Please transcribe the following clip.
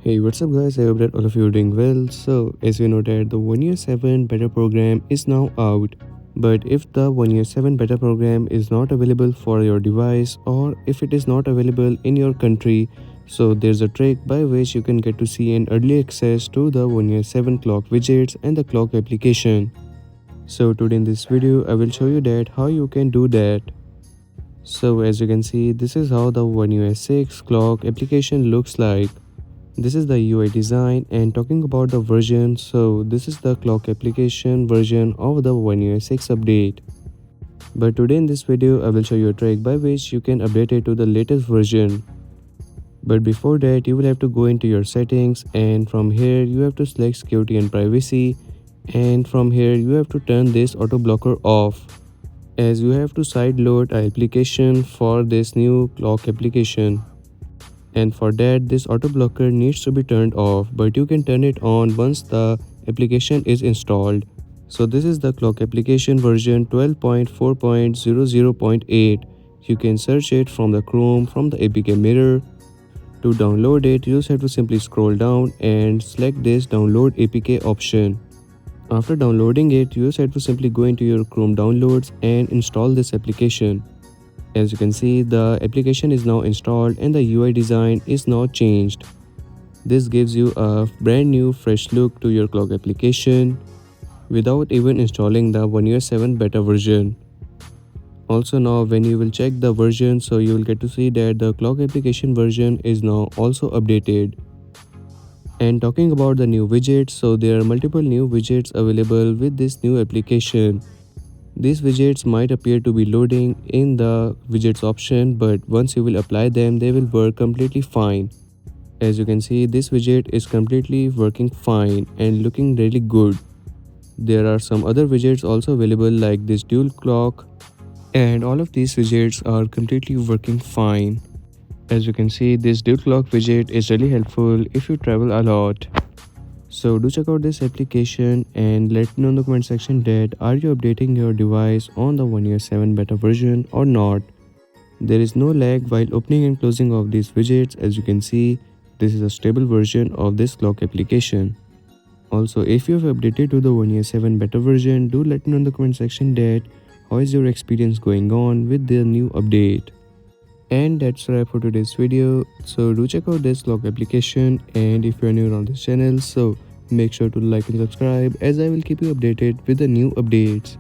Hey, what's up guys? I hope that all of you are doing well. So, as you know that the 1 year 7 beta program is now out. But if the 1 year 7 beta program is not available for your device or if it is not available in your country, so there's a trick by which you can get to see an early access to the 1 year 7 clock widgets and the clock application. So today in this video, I will show you that how you can do that. So as you can see, this is how the 1 year 6 clock application looks like. This is the UI design, and talking about the version, so this is the clock application version of the 1UI6 update. But today in this video I will show you a trick by which you can update it to the latest version. But before that you will have to go into your settings, and from here you have to select security and privacy, and from here you have to turn this auto blocker off, as you have to sideload an application for this new clock application. And for that this auto blocker needs to be turned off, but you can turn it on once the application is installed. So this is the clock application version 12.4.00.8. You can search it from the Chrome from the APK mirror. To download it, you just have to simply scroll down and select this download APK option. After downloading it, you just have to simply go into your Chrome downloads and install this application. As you can see, the application is now installed and the UI design is now changed. This gives you a brand new fresh look to your clock application without even installing the 1UI7 beta version. Also now when you will check the version, so you will get to see that the clock application version is now also updated. And talking about the new widgets, so there are multiple new widgets available with this new application. These widgets might appear to be loading in the widgets option, but once you will apply them, they will work completely fine. As you can see, this widget is completely working fine and looking really good. There are some other widgets also available like this dual clock, and all of these widgets are completely working fine. As you can see, this dual clock widget is really helpful if you travel a lot. So do check out this application and let me know in the comment section that are you updating your device on the 1UI7 beta version or not. There is no lag while opening and closing of these widgets. As you can see, this is a stable version of this clock application. Also, if you have updated to the 1UI7 beta version, do let me know in the comment section that how is your experience going on with the new update. And that's a wrap for today's video. So do check out this clock application, and if you are new on this channel, so make sure to like and subscribe, as I will keep you updated with the new updates.